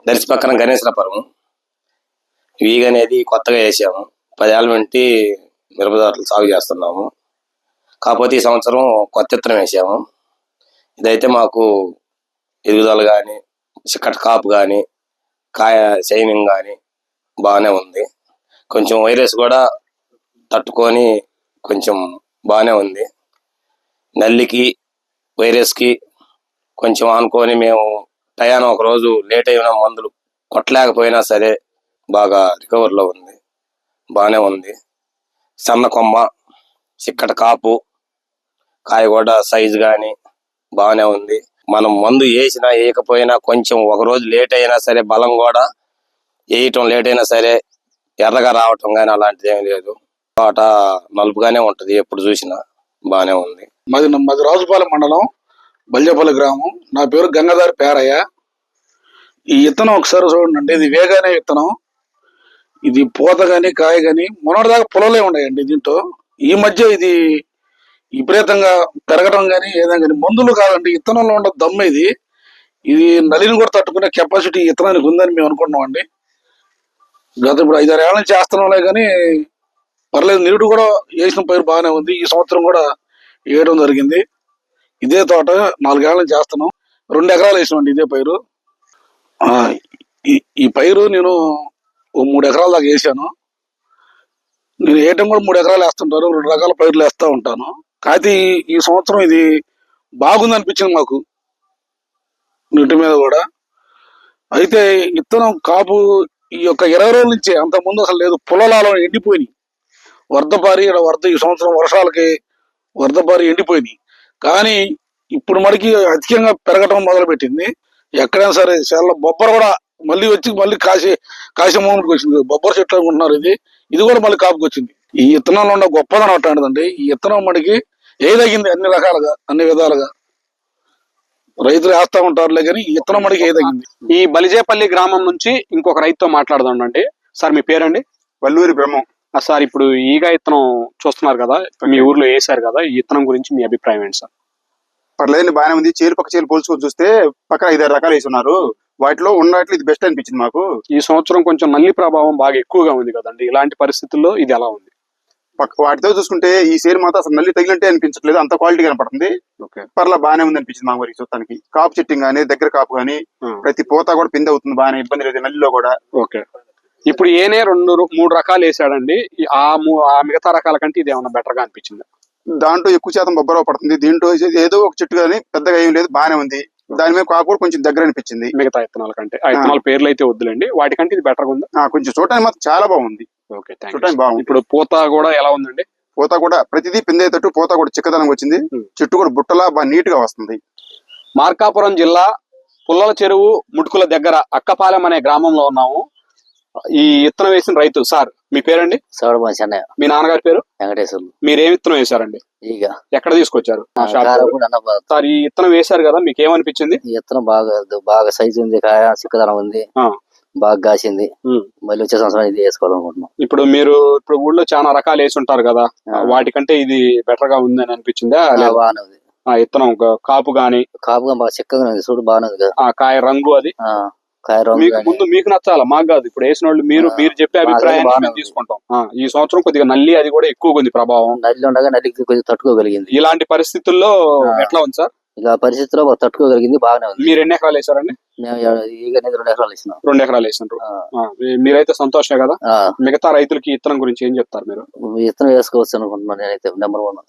దర్శి పక్కన గణేశ్వరపురం వీగ అనేది కొత్తగా వేసాము. 10 ఏళ్ళ నుండి మిరప తోటలు సాగు చేస్తున్నాము. కాకపోతే ఈ సంవత్సరం కొత్త విత్తనం వేసాము. ఇదైతే మాకు ఎదుగుదల కానీ, చిక్కటి కాపు కానీ, కాయ షైనింగ్ కానీ బాగానే ఉంది. కొంచెం వైరస్ కూడా తట్టుకొని కొంచెం బాగానే ఉంది. నల్లికి వైరస్కి కొంచెం ఆనుకొని మేము టయాన ఒకరోజు లేట్ అయిన మందులు కొట్టలేకపోయినా సరే బాగా రికవర్లో ఉంది, బాగానే ఉంది. సన్న కొమ్మ, చిక్కటి కాపు, కాయ కూడా సైజు కానీ బాగానే ఉంది. మనం మందు వేసినా వేయకపోయినా కొంచెం ఒకరోజు లేట్ అయినా సరే బలం కూడా వేయటం లేట్ అయినా సరే ఎర్రగా రావటం కానీ అలాంటిది ఏమీ లేదు. తోట నలుపుగానే ఉంటుంది, ఎప్పుడు చూసినా బాగానే ఉంది. మాది రాజుపాలెం మండలం, బల్జపల్లి గ్రామం. నా పేరు గంగాధర్ పేరయ్య. ఈ విత్తనం ఒకసారి చూడండి, ఇది వేగానే విత్తనం. ఇది పూత గాని కాయ గాని మొన్నటిదాకా పొలలే ఉన్నాయండి. దీంట్లో ఈ మధ్య ఇది విపరీతంగా పెరగడం కానీ ఏదైనా కానీ మందులు కాదండి, విత్తనంలో ఉన్న దమ్మ ఇది. ఇది నలిని కూడా తట్టుకునే కెపాసిటీ విత్తనానికి ఉందని మేము అనుకుంటున్నాం అండి. గత ఇప్పుడు 5-6 ఏళ్ళ నుంచి చేస్తున్నాంలే కానీ పర్లేదు. నీరు కూడా వేసిన పైరు బాగానే ఉంది. ఈ సంవత్సరం కూడా వేయడం జరిగింది. ఇదే తోట 4 ఏళ్ళ నుంచి చేస్తున్నాం. 2 ఎకరాలు వేసినామండి ఇదే పైరు. ఈ పైరు నేను 3 ఎకరాల దాకా వేసాను. నేను వేయటం కూడా 3 ఎకరాలు వేస్తుంటాను, 2 రకాల పైర్లు వేస్తూ ఉంటాను. కాకపోతే ఈ సంవత్సరం ఇది బాగుంది అనిపించింది మాకు నీటి మీద కూడా. అయితే విత్తనం కాపు ఈ యొక్క 20 రోజుల నుంచి అంత ముందు అసలు లేదు. పొలాలలో ఎండిపోయినాయి, వరదపారి ఈ సంవత్సరం వర్షాలకి వరదపారి ఎండిపోయినాయి. కానీ ఇప్పుడు మనకి అధికంగా పెరగటం మొదలు పెట్టింది. ఎక్కడైనా సరే చాలా బొబ్బర కూడా మళ్ళీ కాసే మూమెంట్కి వచ్చింది. బొబ్బర చెట్లు అనుకుంటున్నారు, ఇది కూడా మళ్ళీ కాపుకి వచ్చింది. ఈ విత్తనాలు ఉన్న గొప్పదనం అట్లాంటిదండి. ఈ విత్తనం మనకి ఏదగింది అన్ని రకాలుగా, అన్ని విధాలుగా రైతులు వేస్తా ఉంటారులే కానీ ఈ విత్తనం మనకి ఏదగింది. ఈ బలిజేపల్లి గ్రామం నుంచి ఇంకొక రైతుతో మాట్లాడదాం అండి. సార్ మీ పేరండి? వల్లూరి బ్రహ్మం. సార్ ఇప్పుడు ఈగ విత్తనం చూస్తున్నారు కదా, మీ ఊర్లో వేసారు కదా, ఈ విత్తనం గురించి మీ అభిప్రాయం ఏంటి సార్? పర్లేదు, బాగానే ఉంది. పక్క చేలు పోల్చుకొని చూస్తే పక్కన 5-6 రకాలు వేసి ఉన్నారు. వాటిలో ఉన్నట్లు ఇది బెస్ట్ అనిపించింది మాకు. ఈ సంవత్సరం కొంచెం నల్లి ప్రభావం బాగా ఎక్కువగా ఉంది కదండి, ఇలాంటి పరిస్థితుల్లో ఇది ఎలా ఉంది? వాటితో చూసుకుంటే ఈ సేరు మాత్రం అసలు నల్లి తగిలినట్టే అనిపించట్లేదు, అంత క్వాలిటీ కనపడుతుంది. పర్లా బాగానే ఉంది అనిపించింది మాకు. మరి చూస్తానికి కాపు చెట్టింగ్ గానీ, దగ్గర కాపు గానీ, ప్రతి పోత కూడా పిండి అవుతుంది, బాగానే ఇబ్బంది లేదు నల్లిలో కూడా. ఓకే, ఇప్పుడు ఏనే 2-3 రకాలు వేసాడండి. ఆ మిగతా రకాల కంటే ఇది ఏమన్నా బెటర్ గా అనిపించింది? దాంట్లో ఎక్కువ శాతం బొబ్బరవ పడుతుంది. దీంట్లో ఏదో ఒక చెట్టు కానీ పెద్దగా ఏం లేదు, బాగానే ఉంది. దాని మీద కాపు కూడా కొంచెం దగ్గర అనిపించింది మిగతా విత్తనాల కంటే. ఆ విత్తనాల పేర్లు అయితే వద్దులేండి, వాటికంటే ఇది బెటర్ గా ఉంది. కొంచెం చూడటానికి మాత్రం చాలా బాగుంది. ఓకే, చూడటానికి బాగుంది. ఇప్పుడు పూత కూడా ఎలా ఉందండి? పూత కూడా ప్రతిదీ పిందేటట్టు, పూత కూడా చిక్కదనంగా వచ్చింది. చెట్టు కూడా బుట్టలా బాగా నీట్ గా వస్తుంది. మార్కాపురం జిల్లా పుల్లల చెరువు ముటుకుల దగ్గర అక్కపాలెం అనే గ్రామంలో ఉన్నాము. ఈ విత్తనం వేసిన రైతు. సార్ మీ పేరండి? చెన్నయ్య. మీ నాన్నగారి పేరు? వెంకటేశ్వర్లు. మీరేం విత్తనం వేశారండి? ఎక్కడ తీసుకొచ్చారు? సార్ ఈ విత్తనం వేశారు కదా, మీకు ఏమనిపించింది? ఈ విత్తనం బాగా సైజు ఉంది, కాయ చిక్కదనం ఉంది, బాగా కాసింది. మళ్ళీ వచ్చే సంవత్సరం ఇది వేసుకోవాలనుకుంటున్నాం. ఇప్పుడు ఊళ్ళో చాలా రకాలు వేసి ఉంటారు కదా, వాటికంటే ఇది బెటర్ గా ఉంది అని అనిపించిందా? బాగానే ఉంది. విత్తనం కాపు బాగా చిక్కగా ఉంది, చూడు బాగానే ఉంది కదా. కాయ రంగు అది ముందు మీకు నచ్చాలా, మాకు కాదు. ఇప్పుడు వేసిన వాళ్ళు మీరు చెప్పే అభిప్రాయాన్ని మేము తీసుకుంటాం. ఈ సంవత్సరం కొద్దిగా నల్లి అది కూడా ఎక్కువ ఉంది ప్రభావం. నల్లి ఉండగా నల్లికి కొద్దిగా తట్టుకోగలిగింది. ఇలాంటి పరిస్థితుల్లో ఎట్లా ఉంది సార్? ఇలా పరిస్థితుల్లో తట్టుకోగలిగింది, బాగానే ఉంది. మీరు ఎన్ని ఎకరాలు వేసారండి? 2 ఎకరాలు వేసినాం. 2 ఎకరాలు వేసినారు. మీరైతే సంతోషమే కదా. మిగతా రైతులకి విత్తనం గురించి ఏం చెప్తారు మీరు? విత్తనం వేసుకోవచ్చు అనుకుంటున్నాను నేనైతే. నెంబర్ 1